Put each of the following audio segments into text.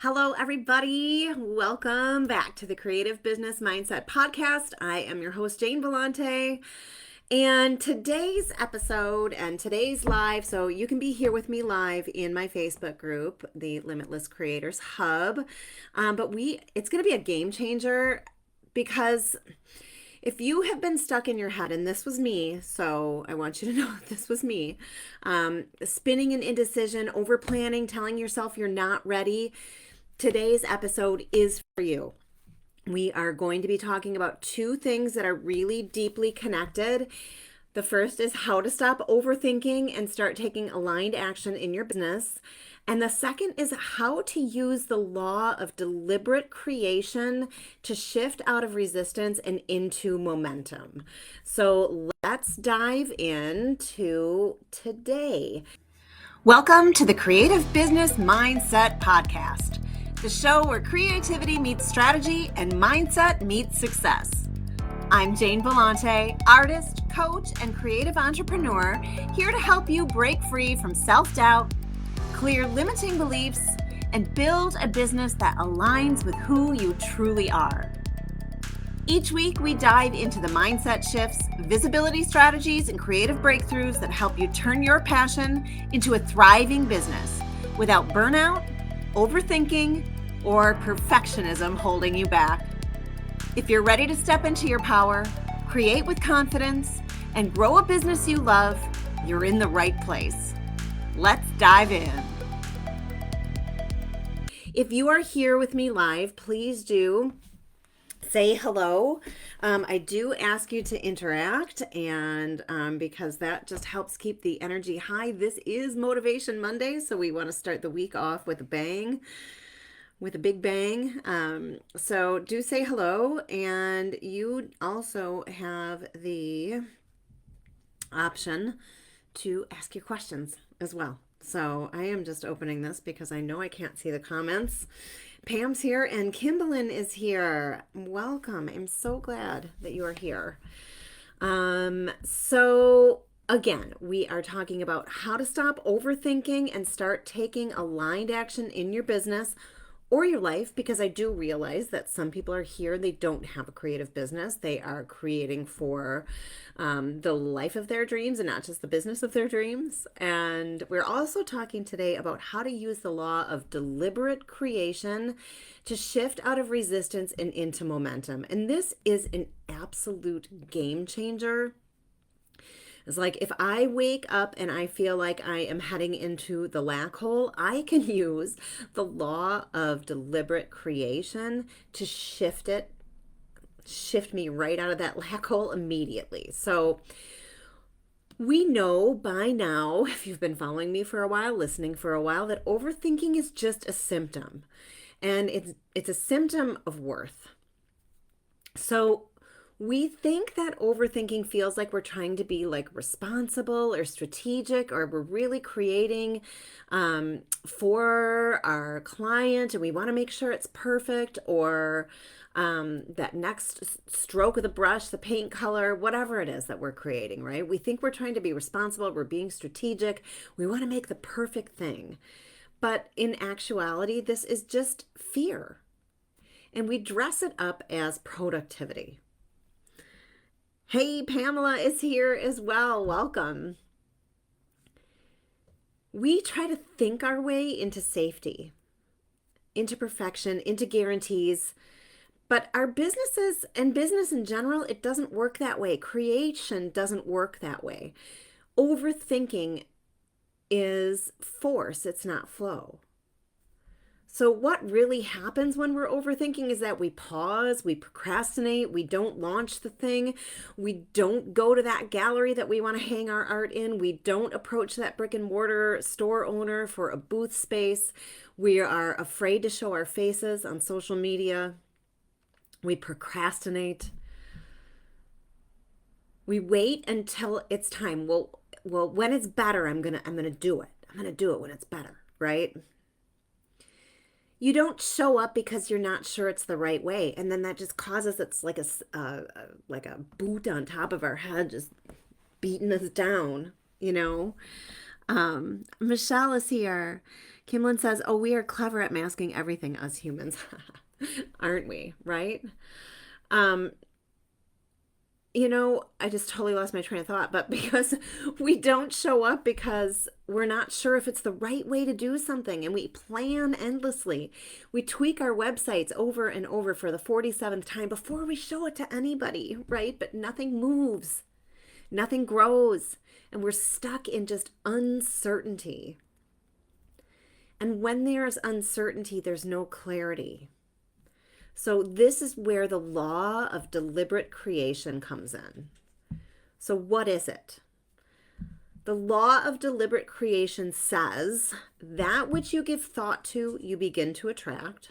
Hello, everybody. Welcome back to the Creative Business Mindset Podcast. I am your host, Jane Bellante. And today's episode and today's live, so you can be here with me live in my Facebook group, the Limitless Creators Hub. It's going to be a game changer because if you have been stuck in your head, and this was me, so I want you to know this was me, spinning in indecision, over planning, telling yourself you're not ready, today's episode is for you. We are going to be talking about two things that are really deeply connected. The first is how to stop overthinking and start taking aligned action in your business. And the second is how to use the law of deliberate creation to shift out of resistance and into momentum. So let's dive into today. Welcome to the Creative Business Mindset Podcast, the show where creativity meets strategy and mindset meets success. I'm Jane Bellante, artist, coach, and creative entrepreneur, here to help you break free from self-doubt, clear limiting beliefs, and build a business that aligns with who you truly are. Each week, we dive into the mindset shifts, visibility strategies, and creative breakthroughs that help you turn your passion into a thriving business without burnout, overthinking, or perfectionism holding you back. If you're ready to step into your power, create with confidence, and grow a business you love, you're in the right place. Let's dive in. If you are here with me live, please do say hello. I do ask you to interact, and because that just helps keep the energy high. This is Motivation Monday, so we want to start the week off with a bang. With a big bang. So do say hello, and you also have the option to ask your questions as well. So I am just opening this because I know I can't see the comments. Pam's here and Kimberlyn is here. Welcome. I'm so glad that you are here. So again, we are talking about how to stop overthinking and start taking aligned action in your business or your life, because I do realize that some people are here, they don't have a creative business. They are creating for the life of their dreams and not just the business of their dreams. And we're also talking today about how to use the law of deliberate creation to shift out of resistance and into momentum. And this is an absolute game changer. It's like if I wake up and I feel like I am heading into the black hole, I can use the law of deliberate creation to shift me right out of that black hole immediately. So we know by now, if you've been following me for a while, listening for a while, that overthinking is just a symptom. And it's a symptom of worth. So we think that overthinking feels like we're trying to be like responsible or strategic, or we're really creating for our client and we want to make sure it's perfect, or that next stroke of the brush, the paint color, whatever it is that we're creating, right? We think we're trying to be responsible, we're being strategic, we want to make the perfect thing. But in actuality, this is just fear. And we dress it up as productivity. Hey, Pamela is here as well. Welcome. We try to think our way into safety, into perfection, into guarantees. But our businesses and business in general, it doesn't work that way. Creation doesn't work that way. Overthinking is force, it's not flow. So what really happens when we're overthinking is that we pause, we procrastinate, we don't launch the thing, we don't go to that gallery that we want to hang our art in, we don't approach that brick and mortar store owner for a booth space, we are afraid to show our faces on social media, we procrastinate, we wait until it's time. Well, when it's better, I'm gonna do it. I'm gonna do it when it's better, right? You don't show up because you're not sure it's the right way, and then that just causes it's like a boot on top of our head, just beating us down, you know. Michelle is here. Kimlin says, oh, we are clever at masking everything, us humans. Aren't we? Right? Um, I just totally lost my train of thought, but because we don't show up because we're not sure if it's the right way to do something, and we plan endlessly. We tweak our websites over and over for the 47th time before we show it to anybody, right? But nothing moves, nothing grows, and we're stuck in just uncertainty. And when there's uncertainty, there's no clarity. So this is where the law of deliberate creation comes in. So what is it? The law of deliberate creation says that which you give thought to, you begin to attract.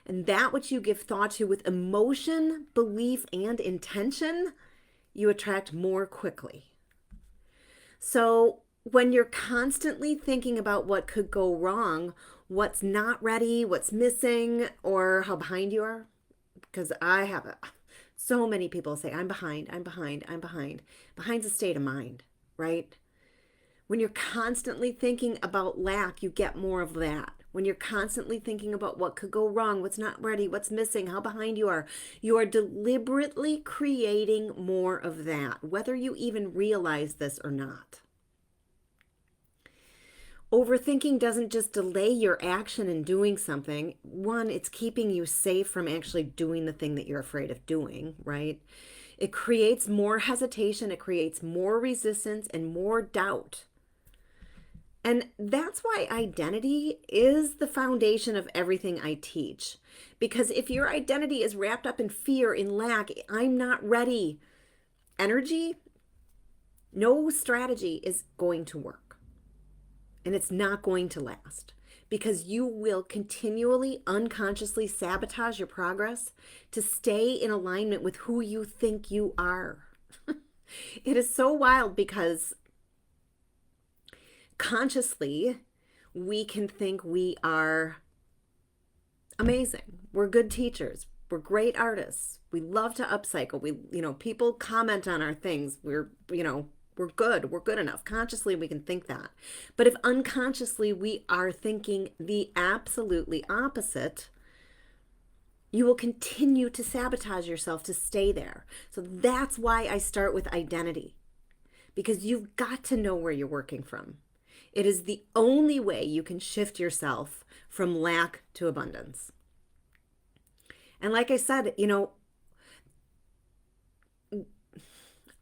And that which you give thought to with emotion, belief, and intention, you attract more quickly. So when you're constantly thinking about what could go wrong, what's not ready, what's missing, or how behind you are, because I have so many people say, I'm behind, I'm behind, I'm behind. Behind's a state of mind, right? When you're constantly thinking about lack, you get more of that. When you're constantly thinking about what could go wrong, what's not ready, what's missing, how behind you are deliberately creating more of that, whether you even realize this or not. Overthinking doesn't just delay your action in doing something. One, it's keeping you safe from actually doing the thing that you're afraid of doing, right? It creates more hesitation, it creates more resistance and more doubt. And that's why identity is the foundation of everything I teach. Because if your identity is wrapped up in fear, in lack, I'm not ready, energy, no strategy is going to work. And it's not going to last, because you will continually unconsciously sabotage your progress to stay in alignment with who you think you are. It is so wild, because consciously we can think we are amazing. We're good teachers. We're great artists. We love to upcycle. People comment on our things. We're good. We're good enough. Consciously, we can think that. But if unconsciously we are thinking the absolutely opposite, you will continue to sabotage yourself to stay there. So that's why I start with identity, because you've got to know where you're working from. It is the only way you can shift yourself from lack to abundance. And like I said,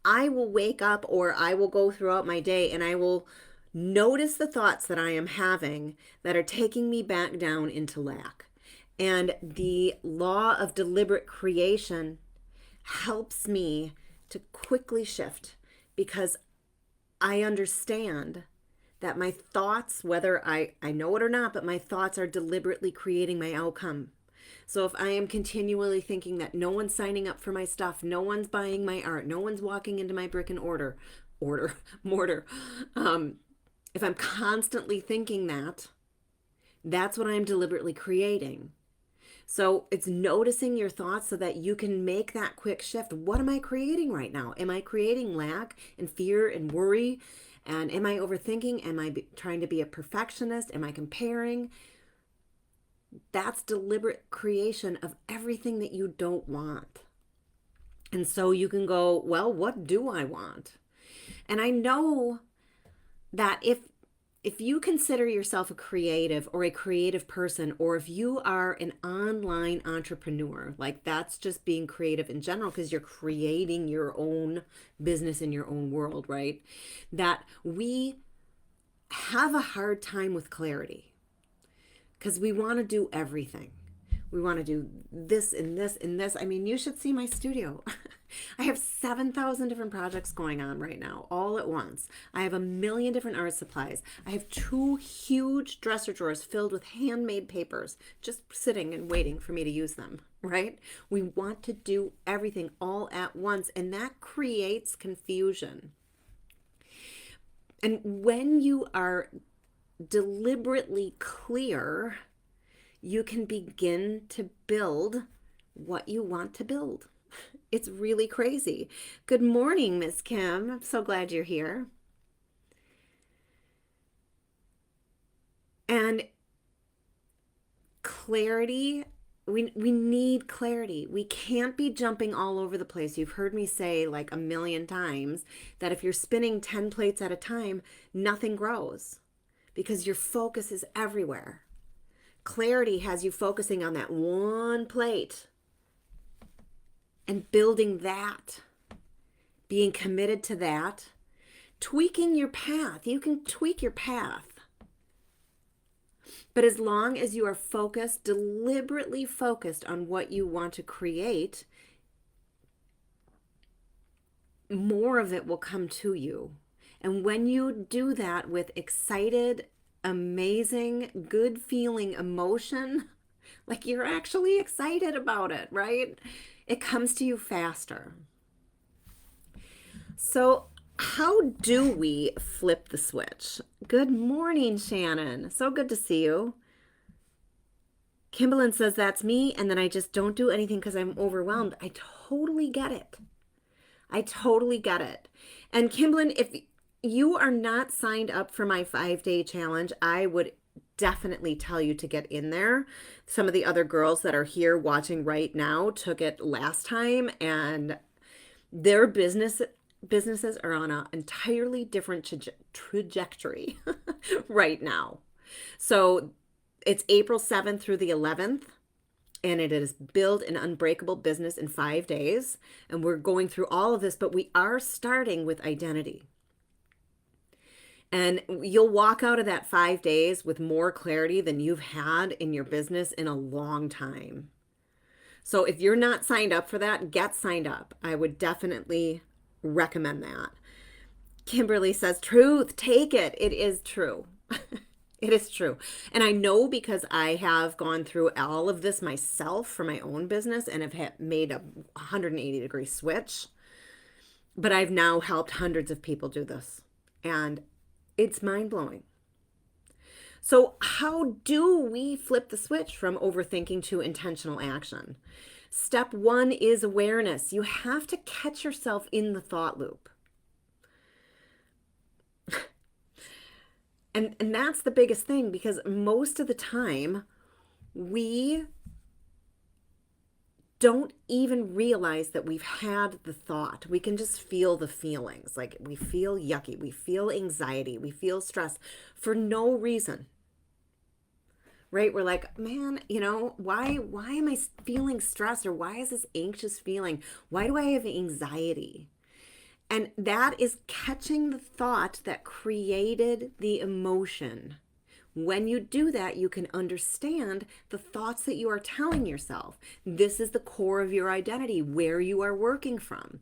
I will wake up, or I will go throughout my day, and I will notice the thoughts that I am having that are taking me back down into lack. And the law of deliberate creation helps me to quickly shift, because I understand that my thoughts, whether I know it or not, but my thoughts are deliberately creating my outcome. So if I am continually thinking that no one's signing up for my stuff, no one's buying my art, no one's walking into my brick and mortar, if I'm constantly thinking that, that's what I'm deliberately creating. So it's noticing your thoughts so that you can make that quick shift. What am I creating right now? Am I creating lack and fear and worry? And am I overthinking? Am I trying to be a perfectionist? Am I comparing? That's deliberate creation of everything that you don't want. And so you can go, well, what do I want? And I know that if you consider yourself a creative or a creative person, or if you are an online entrepreneur, like that's just being creative in general, because you're creating your own business in your own world, right? That we have a hard time with clarity, because we want to do everything. We want to do this and this and this. I mean, you should see my studio. I have 7,000 different projects going on right now, all at once. I have 1 million different art supplies. I have 2 huge dresser drawers filled with handmade papers, just sitting and waiting for me to use them, right? We want to do everything all at once, and that creates confusion. And when you are deliberately clear, you can begin to build what you want to build. It's really crazy. Good morning, Miss Kim. I'm so glad you're here. And clarity, we need clarity. We can't be jumping all over the place. You've heard me say like a million times that if you're spinning 10 plates at a time, nothing grows because your focus is everywhere. Clarity has you focusing on that one plate and building that, being committed to that, tweaking your path. You can tweak your path. But as long as you are focused, deliberately focused on what you want to create, more of it will come to you. And when you do that with excited, amazing, good feeling emotion, like you're actually excited about it, right? It comes to you faster. So, how do we flip the switch? Good morning, Shannon. So good to see you. Kimberlyn says that's me, and then I just don't do anything because I'm overwhelmed. I totally get it. I totally get it. And Kimberlyn, if you are not signed up for my 5-day challenge, I would definitely tell you to get in there. Some of the other girls that are here watching right now took it last time, and their businesses are on an entirely different trajectory right now. So it's April 7th through the 11th, and it is Build an Unbreakable Business in 5 days. And we're going through all of this, but we are starting with identity. And you'll walk out of that 5 days with more clarity than you've had in your business in a long time. So if you're not signed up for that, get signed up. I would definitely recommend that. Kimberly says, truth, take it. It is true. It is true. And I know because I have gone through all of this myself for my own business and have made a 180-degree switch. But I've now helped hundreds of people do this. And it's mind-blowing. So how do we flip the switch from overthinking to intentional action? Step 1 is awareness. You have to catch yourself in the thought loop. And that's the biggest thing, because most of the time we don't even realize that we've had the thought. We can just feel the feelings. Like we feel yucky, we feel anxiety, we feel stress for no reason. Right? We're like, man, why am I feeling stressed, or why is this anxious feeling? Why do I have anxiety? And that is catching the thought that created the emotion. When you do that, you can understand the thoughts that you are telling yourself. This is the core of your identity, where you are working from.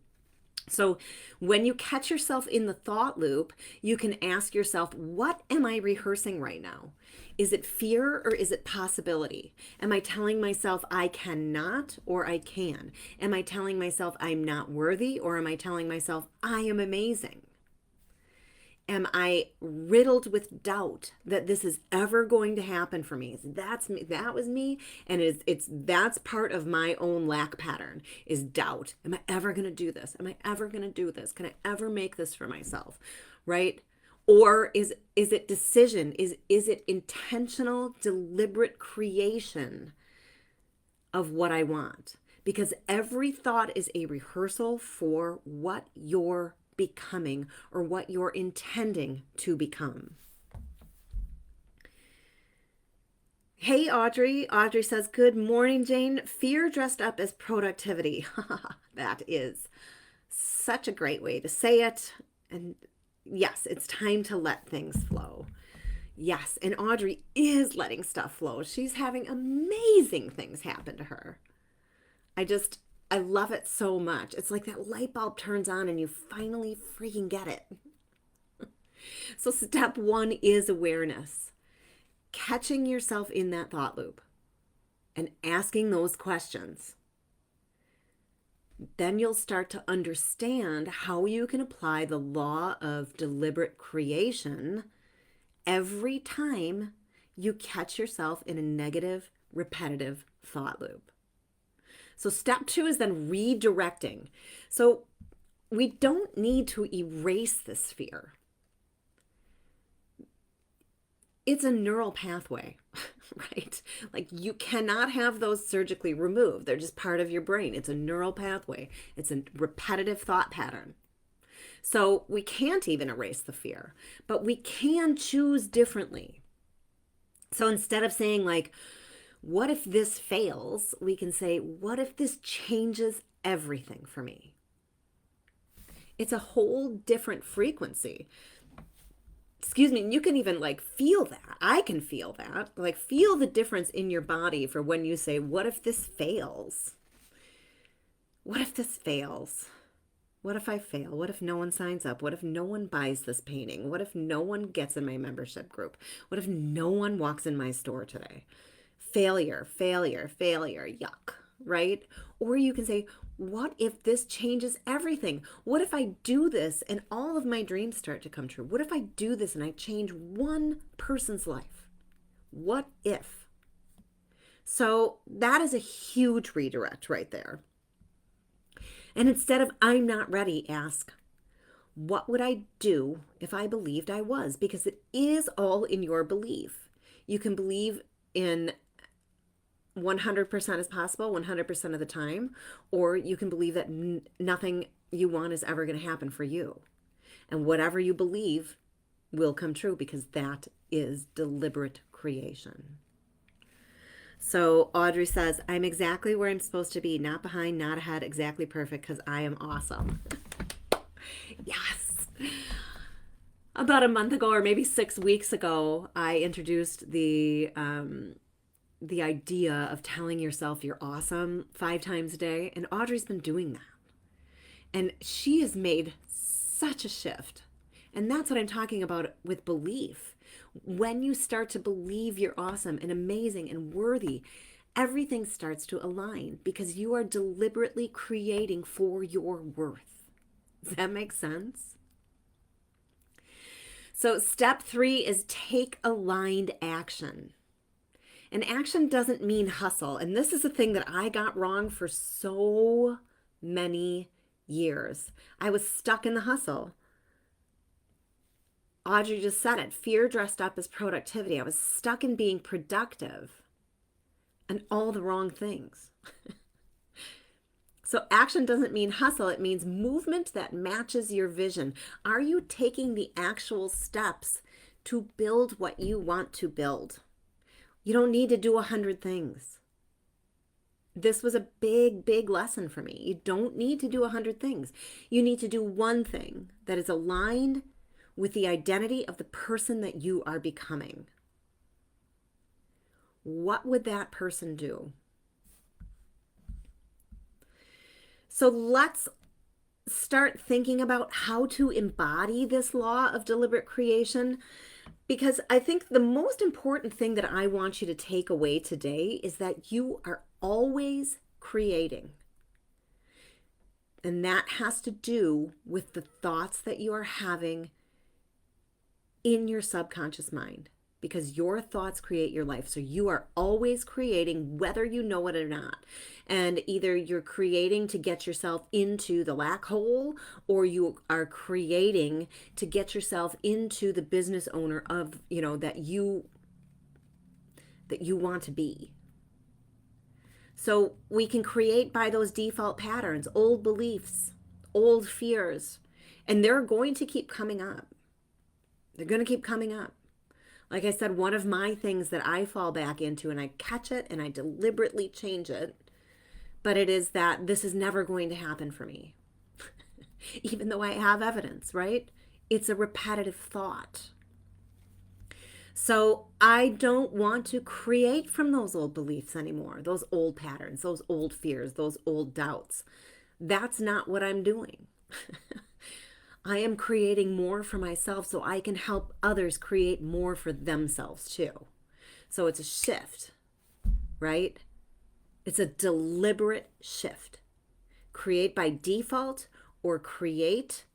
So when you catch yourself in the thought loop, you can ask yourself, what am I rehearsing right now? Is it fear or is it possibility? Am I telling myself I cannot or I can? Am I telling myself I'm not worthy, or am I telling myself I am amazing? Am I riddled with doubt that this is ever going to happen for me? That's me. That was me. And that's part of my own lack pattern, is doubt. Am I ever going to do this? Am I ever going to do this? Can I ever make this for myself? Right? Or is it decision? Is it intentional, deliberate creation of what I want? Because every thought is a rehearsal for what you're becoming, or what you're intending to become. Hey, Audrey. Audrey says, good morning, Jane. Fear dressed up as productivity. That is such a great way to say it. And yes, it's time to let things flow. Yes, and Audrey is letting stuff flow. She's having amazing things happen to her. I love it so much. It's like that light bulb turns on and you finally freaking get it. So step 1 is awareness. Catching yourself in that thought loop and asking those questions. Then you'll start to understand how you can apply the law of deliberate creation every time you catch yourself in a negative, repetitive thought loop. So step 2 is then redirecting. So we don't need to erase this fear. It's a neural pathway, right? Like you cannot have those surgically removed. They're just part of your brain. It's a neural pathway. It's a repetitive thought pattern. So we can't even erase the fear, but we can choose differently. So instead of saying like, what if this fails? We can say, what if this changes everything for me? It's a whole different frequency. Excuse me, and you can even like feel that. I can feel that. Like feel the difference in your body for when you say, what if this fails? What if this fails? What if I fail? What if no one signs up? What if no one buys this painting? What if no one gets in my membership group? What if no one walks in my store today? Failure, failure, failure, yuck, right? Or you can say, what if this changes everything? What if I do this and all of my dreams start to come true? What if I do this and I change one person's life? What if? So that is a huge redirect right there. And instead of I'm not ready, ask, what would I do if I believed I was? Because it is all in your belief. You can believe in 100% is possible 100% of the time, or you can believe that nothing you want is ever going to happen for you. And whatever you believe will come true because that is deliberate creation. So Audrey says, I'm exactly where I'm supposed to be, not behind, not ahead, exactly perfect because I am awesome. Yes. About a month ago or maybe 6 weeks ago, I introduced the idea of telling yourself you're awesome 5 times a day. And Audrey's been doing that. And she has made such a shift. And that's what I'm talking about with belief. When you start to believe you're awesome and amazing and worthy, everything starts to align because you are deliberately creating for your worth. Does that make sense? So step 3 is take aligned action. And action doesn't mean hustle. And this is the thing that I got wrong for so many years. I was stuck in the hustle. Audrey just said it. Fear dressed up as productivity. I was stuck in being productive and all the wrong things. So action doesn't mean hustle. It means movement that matches your vision. Are you taking the actual steps to build what you want to build? You don't need to do 100 things. This was a big, big lesson for me. You don't need to do 100 things. You need to do one thing that is aligned with the identity of the person that you are becoming. What would that person do? So let's start thinking about how to embody this law of deliberate creation. Because I think the most important thing that I want you to take away today is that you are always creating. And that has to do with the thoughts that you are having in your subconscious mind. Because your thoughts create your life. So you are always creating whether you know it or not. And either you're creating to get yourself into the lack hole, or you are creating to get yourself into the business owner of, that you want to be. So we can create by those default patterns, old beliefs, old fears, and they're going to keep coming up. They're going to keep coming up. Like I said, one of my things that I fall back into, and I catch it and I deliberately change it, but it is that this is never going to happen for me. Even though I have evidence, right? It's a repetitive thought. So I don't want to create from those old beliefs anymore, those old patterns, those old fears, those old doubts. That's not what I'm doing. I am creating more for myself so I can help others create more for themselves too. So it's a shift, right? It's a deliberate shift. Create by default or create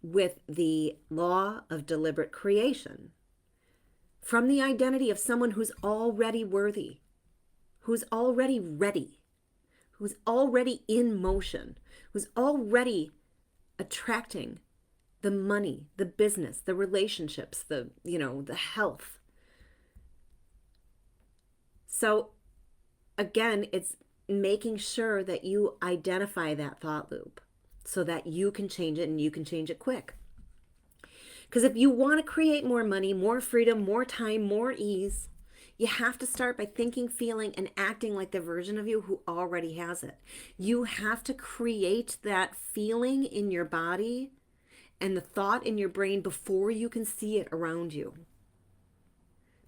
with the law of deliberate creation. From the identity of someone who's already worthy, who's already ready, who's already in motion, who's already attracting the money, the business, the relationships, the health. So again, it's making sure that you identify that thought loop so that you can change it and you can change it quick. Because if you want to create more money, more freedom, more time, more ease, you have to start by thinking, feeling, and acting like the version of you who already has it. You have to create that feeling in your body and the thought in your brain before you can see it around you.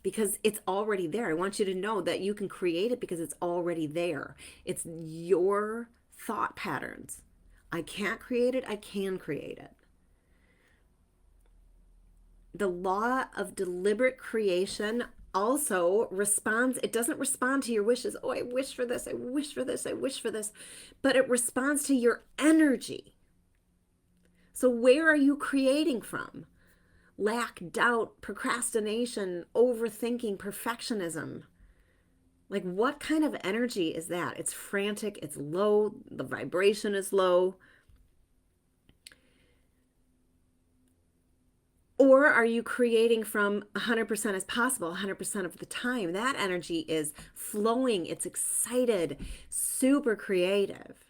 Because it's already there. I want you to know that you can create it because it's already there. It's your thought patterns. I can't create it, I can create it. The law of deliberate creation also responds, it doesn't respond to your wishes. Oh, I wish for this, I wish for this, I wish for this. But it responds to your energy. So where are you creating from? Lack, doubt, procrastination, overthinking, perfectionism. Like, what kind of energy is that? It's frantic, it's low, the vibration is low. Or are you creating from 100% as possible, 100% of the time? That energy is flowing, it's excited, super creative.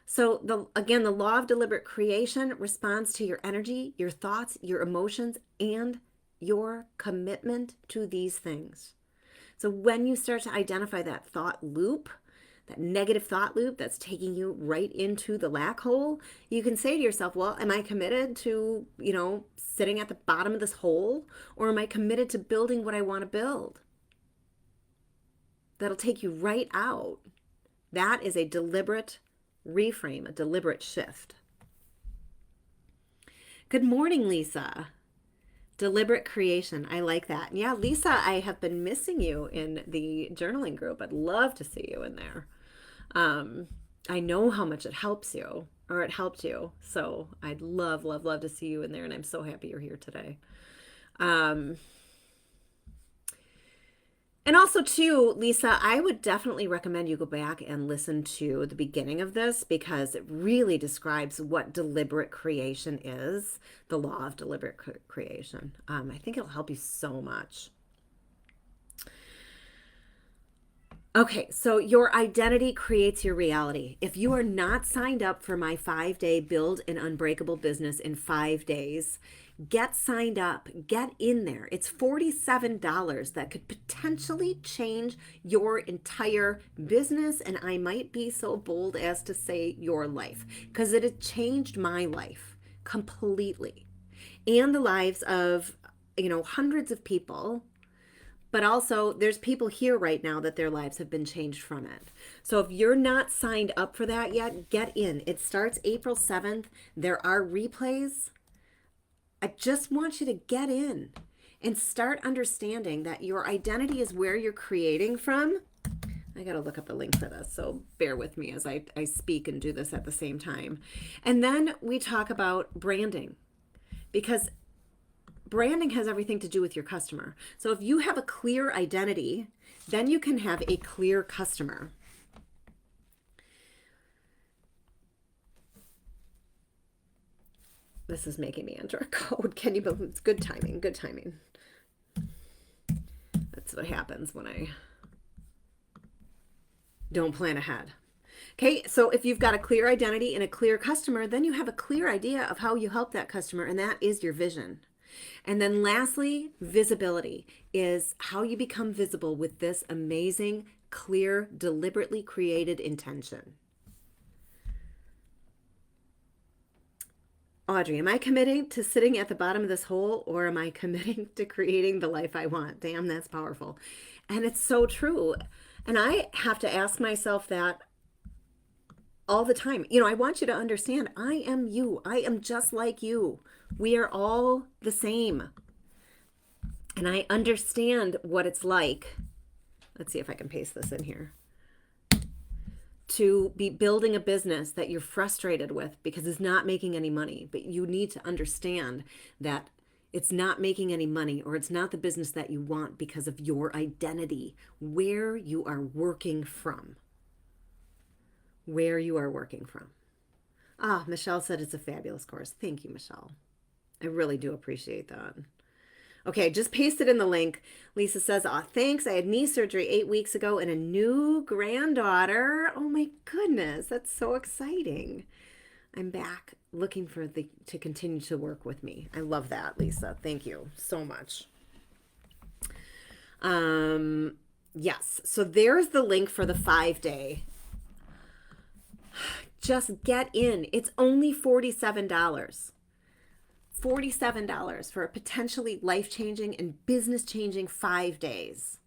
So again, the law of deliberate creation responds to your energy, your thoughts, your emotions, and your commitment to these things. So when you start to identify that thought loop, that negative thought loop that's taking you right into the lack hole, you can say to yourself, well, am I committed to, sitting at the bottom of this hole? Or am I committed to building what I want to build? That'll take you right out. That is a deliberate reframe, a deliberate shift. Good morning, Lisa. Deliberate creation. I like that. Yeah, Lisa, I have been missing you in the journaling group. I'd love to see you in there. I know how much it helps you, or it helped you. So I'd love, love, love to see you in there. And I'm so happy you're here today. And also, too, Lisa, I would definitely recommend you go back and listen to the beginning of this because it really describes what deliberate creation is, the law of deliberate creation. I think it'll help you so much. Okay, so your identity creates your reality. If you are not signed up for my 5-day Build an Unbreakable Business in 5 days, get signed up, get in there. It's $47 that could potentially change your entire business. And I might be so bold as to say your life, because it has changed my life completely and the lives of, hundreds of people. But also, there's people here right now that their lives have been changed from it. So if you're not signed up for that yet, get in. It starts April 7th. There are replays. I just want you to get in and start understanding that your identity is where you're creating from. I got to look up the link for this, so bear with me as I speak and do this at the same time. And then we talk about branding, because branding has everything to do with your customer. So if you have a clear identity, then you can have a clear customer. This is making me enter a code. Can you believe it's good timing? Good timing. That's what happens when I don't plan ahead. Okay, so if you've got a clear identity and a clear customer, then you have a clear idea of how you help that customer, and that is your vision. And then lastly, visibility is how you become visible with this amazing, clear, deliberately created intention. Audrey, am I committing to sitting at the bottom of this hole, or am I committing to creating the life I want? Damn, that's powerful. And it's so true. And I have to ask myself that all the time. I want you to understand, I am you. I am just like you. We are all the same. And I understand what it's like. Let's see if I can paste this in here. To be building a business that you're frustrated with because it's not making any money. But you need to understand that it's not making any money, or it's not the business that you want because of your identity, where you are working from. Where you are working from. Michelle said it's a fabulous course. Thank you, Michelle. I really do appreciate that. Okay, just paste it in the link. Lisa says, "Aw, thanks. I had knee surgery 8 weeks ago and a new granddaughter. Oh my goodness, that's so exciting. I'm back looking for the to continue to work with me." I love that, Lisa. Thank you so much. Yes. So there's the link for the 5-day. Just get in. It's only $47. $47 for a potentially life-changing and business-changing 5 days.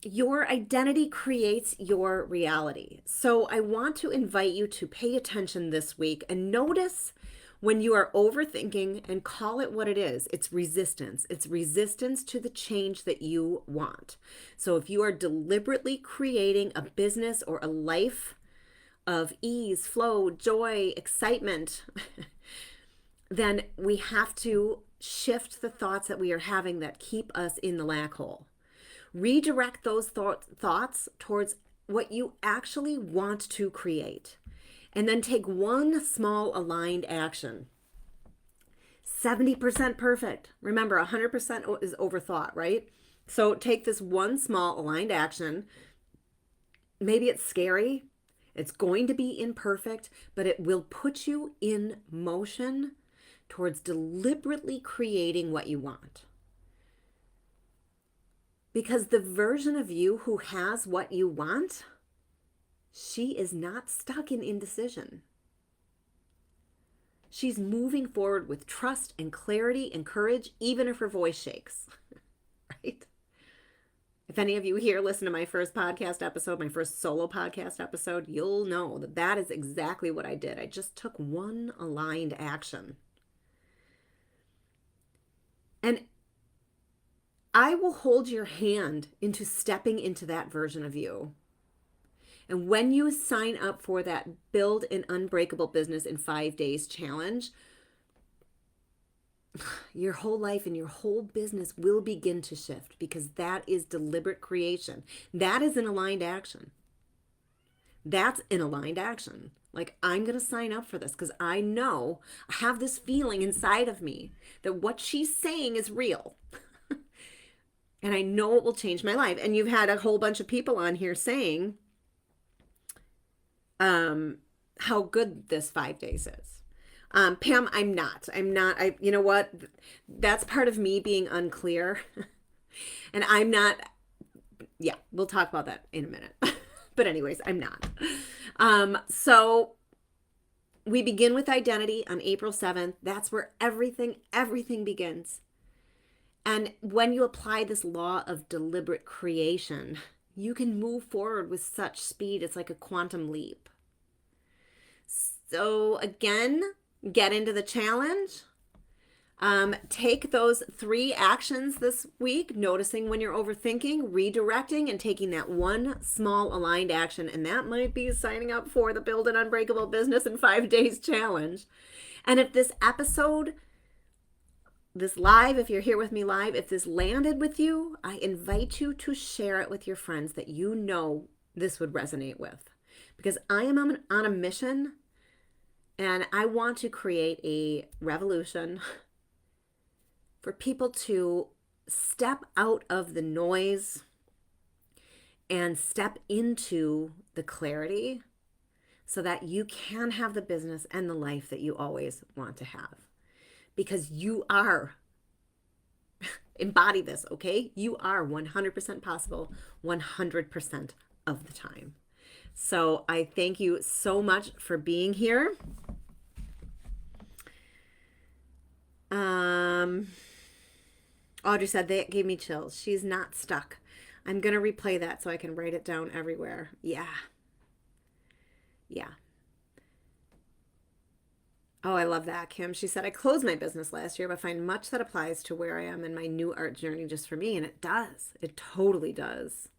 Your identity creates your reality. So I want to invite you to pay attention this week and notice when you are overthinking and call it what it is. It's resistance. It's resistance to the change that you want. So if you are deliberately creating a business or a life of ease, flow, joy, excitement, then we have to shift the thoughts that we are having that keep us in the lack hole. Redirect those thoughts towards what you actually want to create. And then take one small aligned action. 70% perfect. Remember, 100% is overthought, right? So take this one small aligned action. Maybe it's scary. It's going to be imperfect, but it will put you in motion towards deliberately creating what you want. Because the version of you who has what you want, she is not stuck in indecision. She's moving forward with trust and clarity and courage, even if her voice shakes, right? If any of you here listen to my first podcast episode, my first solo podcast episode, you'll know that that is exactly what I did. I just took one aligned action. And I will hold your hand into stepping into that version of you. And when you sign up for that Build an Unbreakable Business in 5 Days challenge, your whole life and your whole business will begin to shift, because that is deliberate creation. That is an aligned action. That's an aligned action. Like, I'm going to sign up for this because I know, I have this feeling inside of me that what she's saying is real. And I know it will change my life. And you've had a whole bunch of people on here saying how good this 5 days is. Pam, I'm not. You know what? That's part of me being unclear. And I'm not, yeah, we'll talk about that in a minute. But anyways, I'm not. So we begin with identity on April 7th. That's where everything begins. And when you apply this law of deliberate creation, you can move forward with such speed. It's like a quantum leap. So again, get into the challenge. Take those 3 actions this week, noticing when you're overthinking, redirecting, and taking that one small aligned action. And that might be signing up for the Build an Unbreakable Business in 5 Days challenge. And if this episode, this live, if you're here with me live, if this landed with you, I invite you to share it with your friends that you know this would resonate with. Because I am on a mission, and I want to create a revolution for people to step out of the noise and step into the clarity so that you can have the business and the life that you always want to have. Because you are, embody this, okay? You are 100% possible 100% of the time. So I thank you so much for being here. Audrey said that gave me chills. She's not stuck. I'm going to replay that so I can write it down everywhere. Yeah. Oh, I love that, Kim. She said, I closed my business last year, but find much that applies to where I am in my new art journey just for me. And it does. It totally does.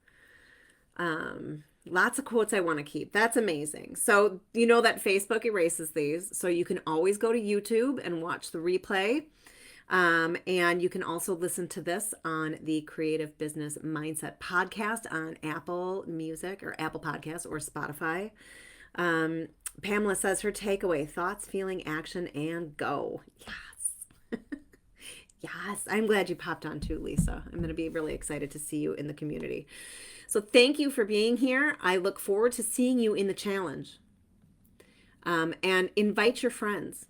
Lots of quotes I want to keep. That's amazing. So you know that Facebook erases these. So you can always go to YouTube and watch the replay. And you can also listen to this on the Creative Business Mindset podcast on Apple Music or Apple Podcasts or Spotify. Pamela says her takeaway, thoughts, feeling, action, and go. Yes. Yes, I'm glad you popped on too, Lisa. I'm going to be really excited to see you in the community. So thank you for being here. I look forward to seeing you in the challenge. And invite your friends.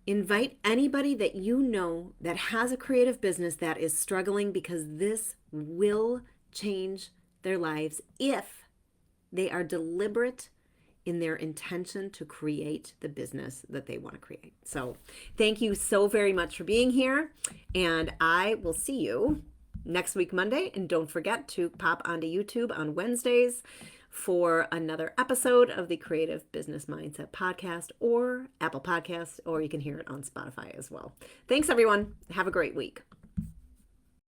Invite anybody that you know that has a creative business that is struggling, because this will change their lives if they are deliberate in their intention to create the business that they want to create. So thank you so very much for being here. And I will see you next week, Monday. And don't forget to pop onto YouTube on Wednesdays for another episode of the Creative Business Mindset Podcast, or Apple Podcasts, or you can hear it on Spotify as well. Thanks, everyone. Have a great week.